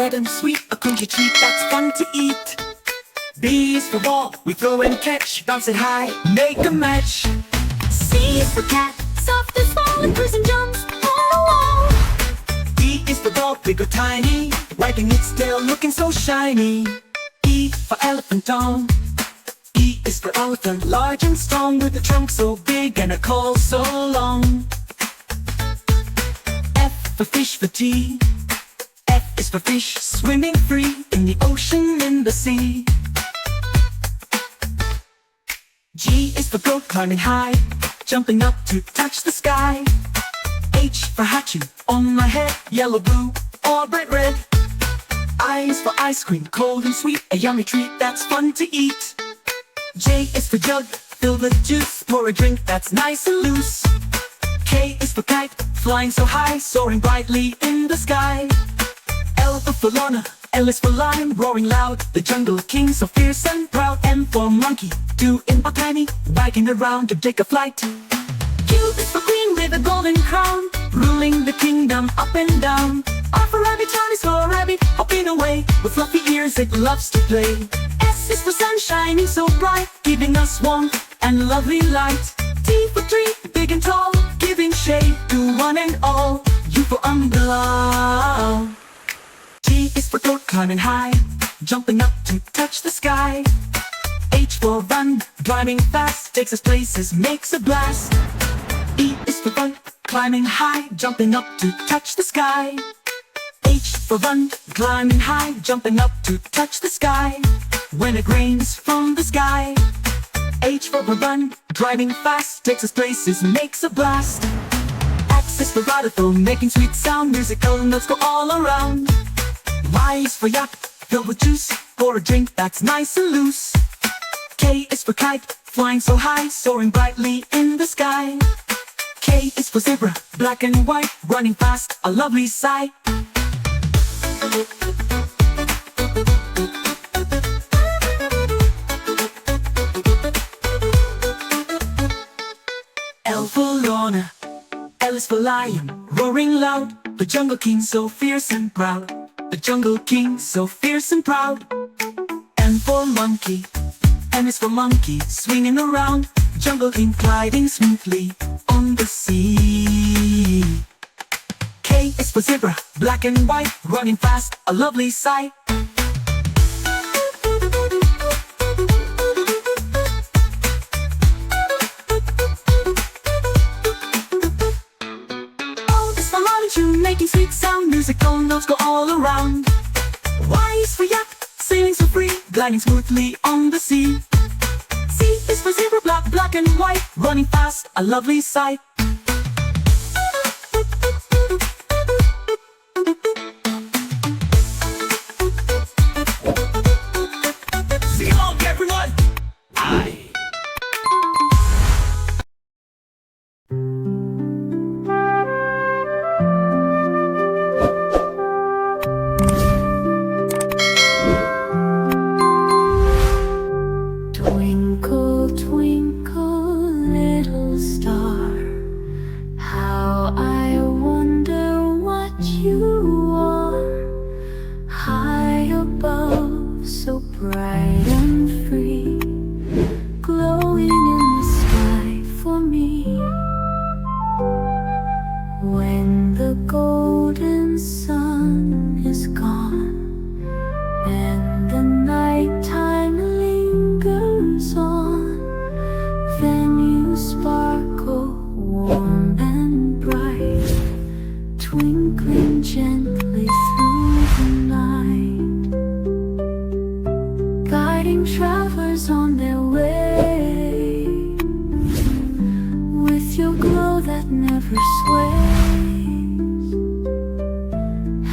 red and sweet, a crunchy treat that's fun to eat. B is for ball, we throw and catch, bounce it high, make a match. C is for cat, soft as fall and cruising jumps on the wall. D is for dog, big or tiny, wagging its tail looking so shiny. E for elephant Tom. E is for elephant, large and strong, with a trunk so big and a call so long. F for fish for T. F is for fish, swimming free in the ocean, in the sea. G is for goat, climbing high, jumping up to touch the sky. H for Hachu, on my head, yellow, blue, or bright red. I is for ice cream, cold and sweet, a yummy treat that's fun to eat. J is for jug, filled with juice, pour a drink that's nice and loose. K is for kite, flying so high, soaring brightly in the sky. L for Lorna, L is for lion, roaring loud, the jungle king so fierce and proud. M for monkey, two in a penny, wagging around to take a flight. Q is for queen with a golden crown, ruling the kingdom up and down. R for rabbit, Charlie's for a rabbit, hopping away, with fluffy ears it loves to play. S is for sun shining so bright, giving us warmth and lovely light. T for tree, big and tall, giving shade to one and all. U for umbrella. T is for goat, climbing high, jumping up to touch the sky. H for run, driving fast, takes us places, makes a blast. E is for run, climbing high, jumping up to touch the sky. H for run, climbing high, jumping up to touch the sky. When it rains from the sky. H for run, driving fast, takes us places, makes a blast. X is for radical, making sweet sound, musical notes go all around. Y is for yak, filled with juice, pour a drink that's nice and loose. K is for kite, flying so high, soaring brightly in the sky. K is for zebra, black and white, running fast, a lovely sight. L for Lorna, L is for lion, roaring loud, the jungle king so fierce and proud. The jungle king so fierce and proud. M for monkey, M is for monkey, swinging around, jungle king gliding smoothly on the sea. K is for zebra, black and white, running fast, a lovely sight. Making sweet sound, musical notes go all around. Y is for yak, sailing so free, gliding smoothly on the sea. Z is for zebra, black and white, running fast, a lovely sight. Sing along, everyone! I. Twinkle, twinkle, little star, how I wonder what you are. High above, so bright and free, glowing in the sky for me. When the golden sun is gone and the nighttime lingers on, then you sparkle warm and bright, twinkling gently through the night, guiding travelers on their way, with your glow that never sways,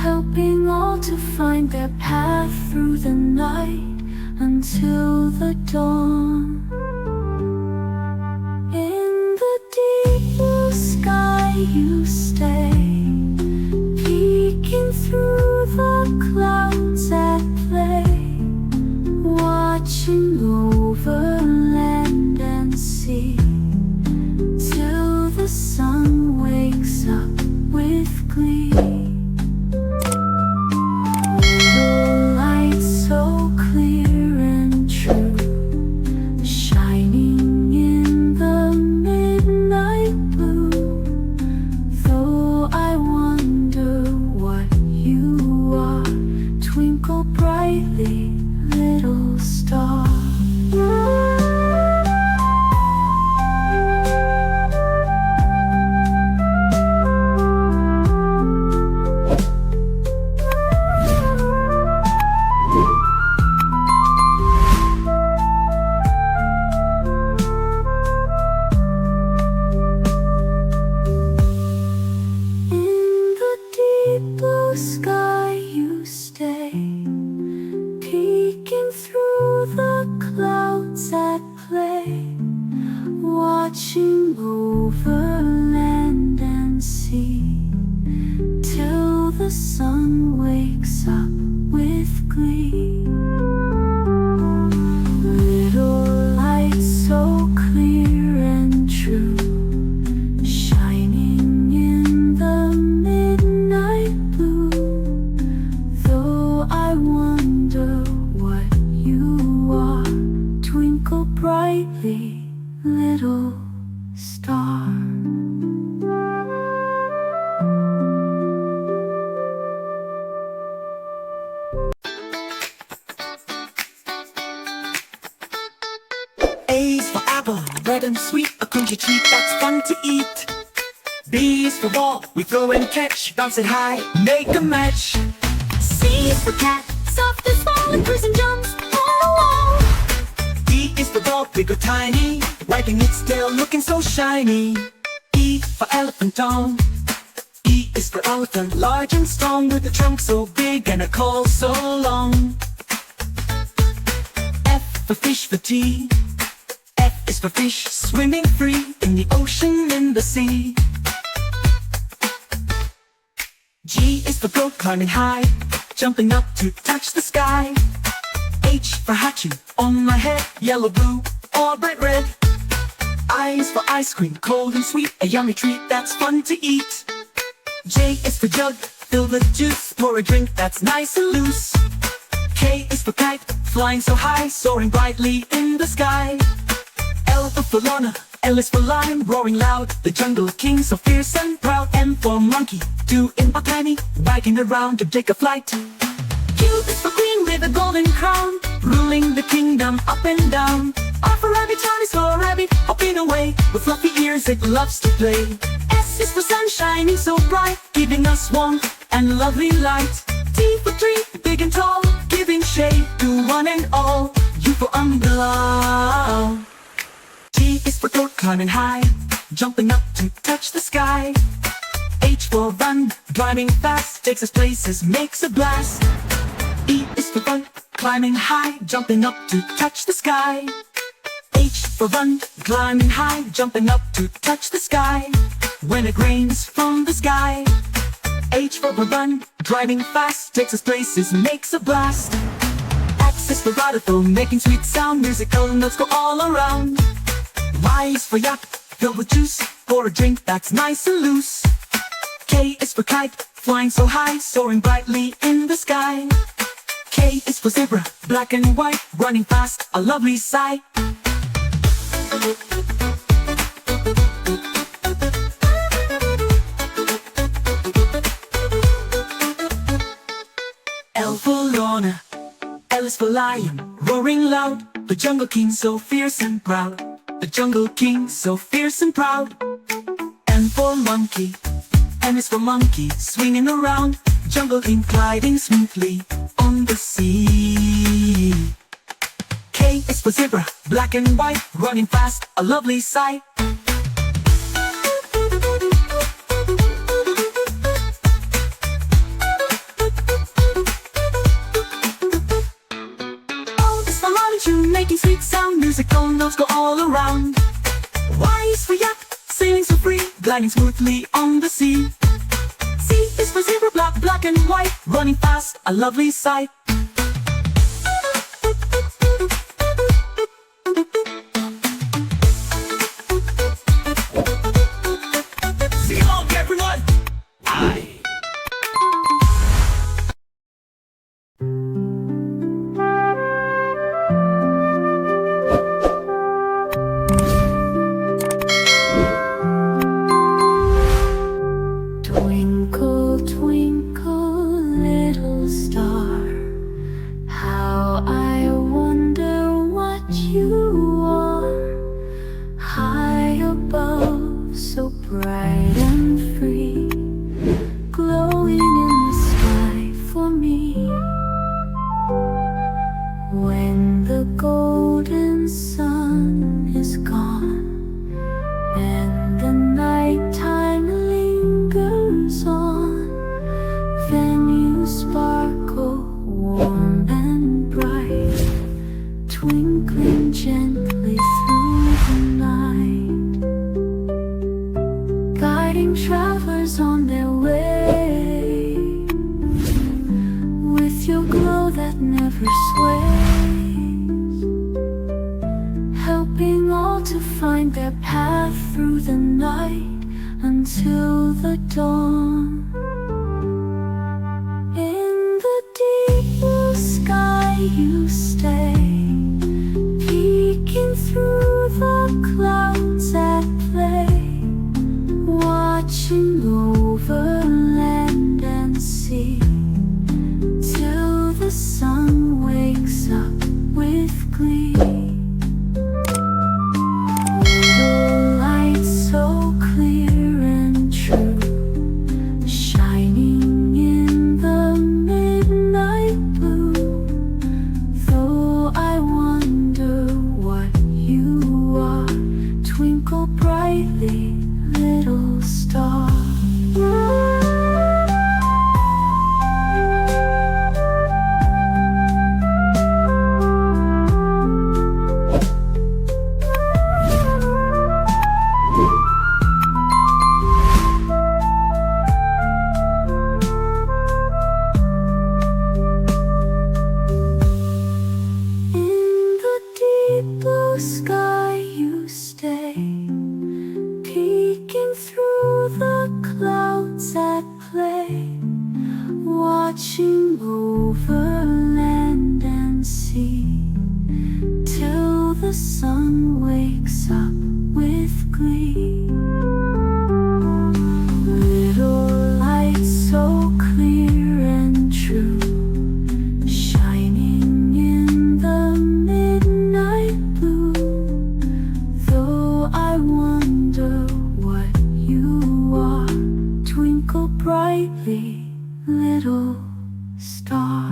helping all to find their path through the night until the dawn. In the deep blue sky you stay, peeking through the clouds at play, watching over land and sea, till the sun wakes up with glee. midnight blue. Though I wonder what you are, twinkle brightly, little star. Blue sky you stay, peeking through the clouds at play, watching over land and sea, till the sun wakes up with glee. Little light so clear and true, shining in the midnight blue. Though I wonder what you are, twinkle brightly, little star. A is for apple, red and sweet, a crunchy treat that's fun to eat. B is for ball, we throw and catch, bounce it high, make a match. C is for cat, soft as fall and cruise and jumps all along. D is for dog, big or tiny, wagging its tail looking so shiny. E for elephant down. E is for elephant, large and strong, with a trunk so big and a call so long. F for fish for tea. F is for fish, swimming free in the ocean, in the sea. G is for goat, climbing high, jumping up to touch the sky. H for hatching, on my head, yellow, blue, or bright red. I is for ice cream, cold and sweet, a yummy treat that's fun to eat. J is for jug, filled with juice, pour a drink that's nice and loose. K is for kite, flying so high, soaring brightly in the sky. L for Lorna, L is for lion, roaring loud, the jungle king so fierce and proud. M for monkey, two in a tiny, wagging around to take a flight. Q is for queen with a golden crown, ruling the kingdom up and down. R for rabbit, tiny slow rabbit, hopping away, with fluffy ears it loves to play. S is for sun shining so bright, giving us warmth and lovely light. T for tree, big and tall, giving shade to one and all. U for umbrella. T is for goat, climbing high, jumping up to touch the sky. H for run, driving fast, takes us places, makes a blast. E is for run, climbing high, jumping up to touch the sky. H for run, climbing high, jumping up to touch the sky. When it rains from the sky. H for run, driving fast, takes us places, makes a blast. X is for radical, making sweet sound, musical notes go all around. Y is for yak, filled with juice, pour a drink that's nice and loose. K is for kite, flying so high, soaring brightly in the sky. K is for zebra, black and white, running fast, a lovely sight. L for Lorna, L is for lion, roaring loud, the jungle king so fierce and proud. The jungle king so fierce and proud. M for monkey, M is for monkey, swinging around, jungle king gliding smoothly on the sea. K is for zebra, black and white, running fast, a lovely sight. Making sweet sound, musical notes go all around. Y is for yak, sailing so free, gliding smoothly on the sea. C is for zebra, black and white, running fast, a lovely sight. Sing along, everyone! I. bright and free, glowing in the sky for me. When the golden sun is gone and the nighttime lingers on, then you sparkle warm and bright, twinkling gently through the night, guiding travelers on their way, with your glow that never sways, helping all to find their path through the night until the dawn. In the deep blue sky you stay, peeking through the clouds at play, watching over land and sea, till the sun wakes up with glee. Little light so clear and true, shining in the midnight blue. Though I wonder what you are, twinkle brightly, little star. Blue sky you stay, peeking through the clouds at play, watching over land and sea, till the sun wakes up with glee. Little light so clear and true, shining in the midnight blue. Though I wonder what you are, twinkle brightly, little star.